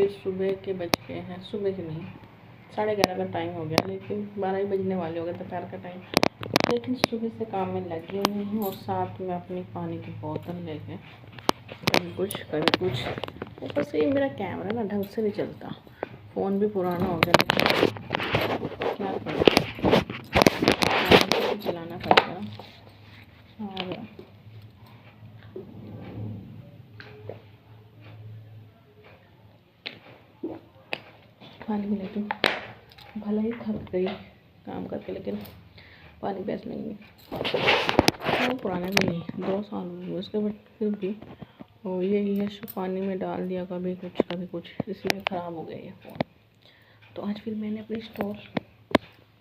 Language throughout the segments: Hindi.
ये सुबह के बज गए हैं, सुबह के नहीं 11:30 का टाइम हो गया, लेकिन 12 ही बजने वाले हो गए दोपहर का टाइम। लेकिन सुबह से काम में लगे हुए हैं और साथ में अपनी पानी की बोतल लेके कभी कुछ कभी कुछ। ऊपर से ये मेरा कैमरा ना ढंग से नहीं चलता, फ़ोन भी पुराना हो गया, क्या करें, चलाना पड़ेगा। और पानी भी लेती हूँ, भले ही थक गई काम करके, लेकिन पानी प्यास नहीं है। वो पुराना भी नहीं, 2 साल हुए उसके, बट फिर भी वो ये पानी में डाल दिया कभी कुछ, इसलिए ख़राब हो गया ये फ़ोन। तो आज फिर मैंने अपने स्टोर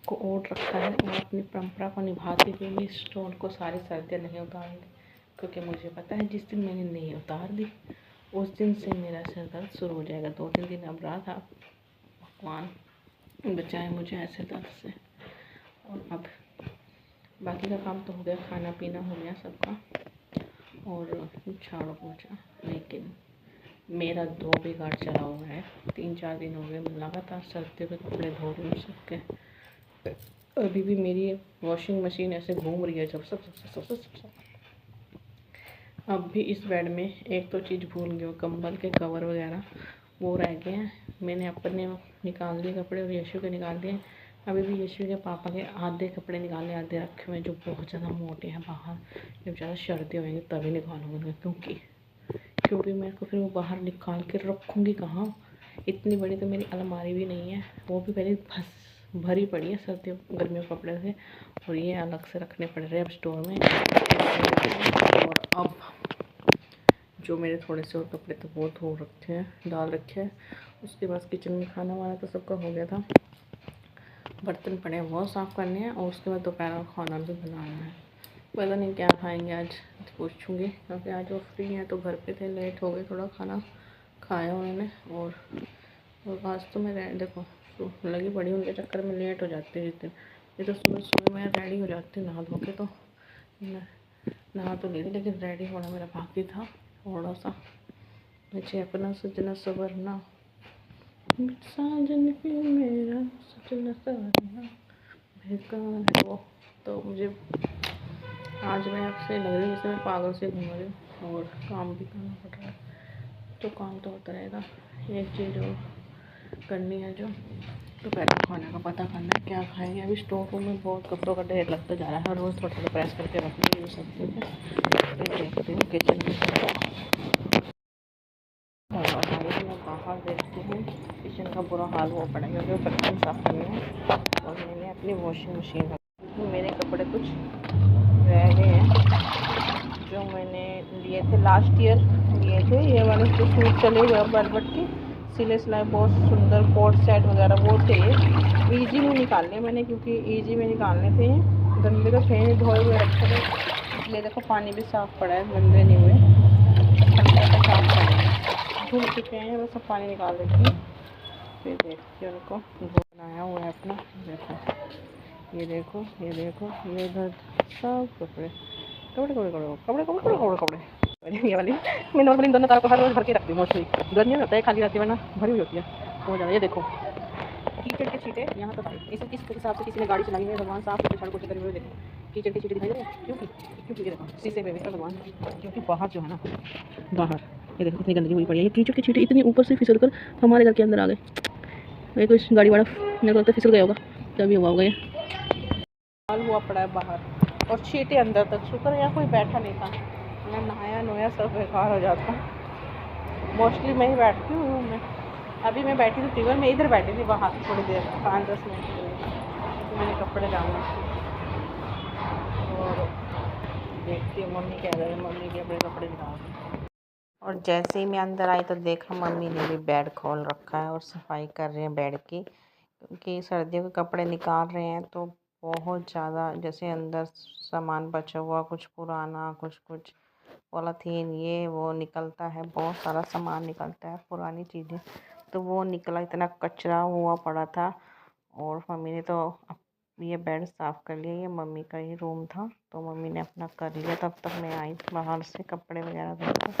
को ओढ़ रखा है और अपनी परंपरा को निभाते हुए मैं स्टोर को सारी सर्दियाँ नहीं उतारूँगी, क्योंकि मुझे पता है जिस दिन मैंने नहीं उतार दी उस दिन से मेरा सिर दर्द शुरू हो जाएगा। 2-3 दिन अब रहा था, भगवान बचाए मुझे ऐसे दर्द से। और अब बाकी का काम तो हो गया, खाना पीना हो गया सबका और झाड़ू पोछा, लेकिन मेरा धोबी घाट चला हुआ है। 3-4 दिन हो गए लगातार सर्दियों के कपड़े धो रही हूँ सबके। अभी भी मेरी वॉशिंग मशीन ऐसे घूम रही है जब सब। अब भी इस बेड में एक तो चीज़ भूल गई, कंबल के कवर वगैरह वो रह गए हैं। मैंने अपने निकाल दिए कपड़े और यशु के निकाल दिए। अभी भी यशु के पापा के आधे कपड़े निकालने, आधे रखे हुए हैं जो बहुत ज़्यादा मोटे हैं बाहर। जब ज़्यादा सर्दी होंगे तभी निकालूंगी, क्योंकि मेरे को फिर वो बाहर निकाल के रखूँगी कहाँ। इतनी बड़ी तो मेरी अलमारी भी नहीं है, वो भी पहले भरी पड़ी है सर्दियों गर्मियों के कपड़े से, और ये अलग से रखने पड़ रहे हैं अब स्टोर में। और अब जो मेरे थोड़े से और कपड़े तो वो धो रखे हैं, डाल रखे हैं। उसके बाद किचन में खाना वाना तो सबका हो गया था, बर्तन पड़े हैं वो साफ़ करने हैं, और उसके बाद दोपहर का खाना भी बनाना है। पता नहीं क्या खाएंगे आज, पूछूंगी, क्योंकि आज वो फ्री हैं तो घर पे थे, लेट हो गए थोड़ा खाना खाया उन्होंने। और आज तो मैं देखो लगी पड़ी उनके चक्कर में लेट हो जाती है जिस दिन। ये तो सुबह मैं रेडी हो जाती हूँ नहा धो के, तो नहा तो ली थी लेकिन रेडी होना मेरा बाकी था थोड़ा सा। मुझे अपना सजना सवरना, साजन पे मेरा सजना सवरना बेकार है वो। तो मुझे आज मैं आपसे लग रही है जैसे मैं पागल से घूम रही हूँ, और काम भी करना पड़ रहा है। तो काम तो होता रहेगा, एक चीज़ और करनी है जो दोपहर के खाने का पता करना है क्या खाएंगे। अभी स्टोर रूम में बहुत कपड़ों का ढेर लगता जा रहा है, हर रोज़ थोड़ा प्रेस करके रखती हूँ सब चीज़ें। फिर देखती हूँ किचन में मैं बाहर देखती हूँ किचन का बुरा हाल हुआ पड़ा, क्योंकि वो बर्तन साफ़ करने हैं। और मैंने अपनी वॉशिंग मशीन रखी, मेरे कपड़े कुछ रह गए हैं जो मैंने लिए थे लास्ट ईयर लिए थे। ये वाले जो सूट चले हुए बरबट की सिले सिलाई बहुत सुंदर कोट सेट वगैरह वो थे, ईजी में निकालने मैंने, क्योंकि ईजी में निकालने थे। गंदे तो थे धोए हुए रखे थे, इसलिए देखो पानी भी साफ़ पड़ा है, गंदे नहीं हुए, साफ़ पड़े हैं, धुल चुके हैं। बस सब पानी निकाल देती हूँ, फिर देखती हूँ उनको। बनाया हुआ है अपना, ये देखो ये इधर सब कपड़े ये वाली मैं नॉर्मली इन दोनों तारों को हर रोज़ भर के रखती हूँ। मोस्टली गर्मी में होता है खाली रहती है, वरना भरी हुई होती है हो जाए। ये देखो कीचड़ के छींटे यहाँ तक, इसे किस हिसाब से किसी ने गाड़ी चलाई है, भगवान साफ करके झाड़ू पोछे करे हुए। देखो कीचड़ के छींटे दिखाई दे रहे हैं, क्योंकि ये देखो शीशे पे भगवान, क्योंकि बाहर जो है ना, बाहर ये देखो कितनी गंदगी हुई पड़ी है। ये कीचड़ के छींटे इतनी ऊपर से फिसल कर हमारे घर के अंदर आ गए। ये कोई गाड़ी वाला मेरे को लगता है फिसल गया होगा, तभी हुआ होगा ये हाल हुआ पड़ा है बाहर, और छींटे अंदर तक। शुक्र है यहाँ कोई बैठा नहीं था, मैं नहाया नोया सब बेकार हो जाता। मोस्टली मैं ही बैठती हूँ रूम में। अभी मैं बैठी थी टेबल में, इधर बैठी थी बाहर थोड़ी देर 5-10 मिनट के लिए, तो मैंने कपड़े डालना और देखती हूँ मम्मी कह रहे हैं, मम्मी के अपने कपड़े निकाल। और जैसे ही मैं अंदर आई तो देखा मम्मी ने भी बेड खोल रखा है और सफाई कर रहे हैं बेड की, क्योंकि सर्दियों के कपड़े निकाल रहे हैं। तो बहुत ज़्यादा जैसे अंदर सामान बचा हुआ, कुछ पुराना, कुछ पॉलीथीन ये वो निकलता है, बहुत सारा सामान निकलता है, पुरानी चीज़ें। तो वो निकला, इतना कचरा हुआ पड़ा था। और मम्मी ने तो ये बेड साफ़ कर लिया, ये मम्मी का ही रूम था तो मम्मी ने अपना कर लिया। तब तक मैं आई बाहर से कपड़े वगैरह धोकर,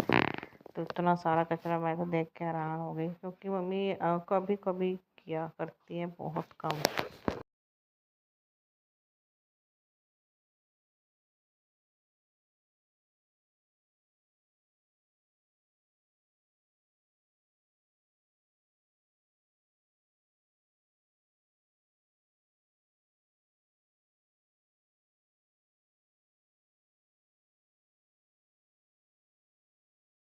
तो इतना सारा कचरा मैं तो देख के हैरान हो गई, क्योंकि मम्मी कभी कभी किया करती है, बहुत कम।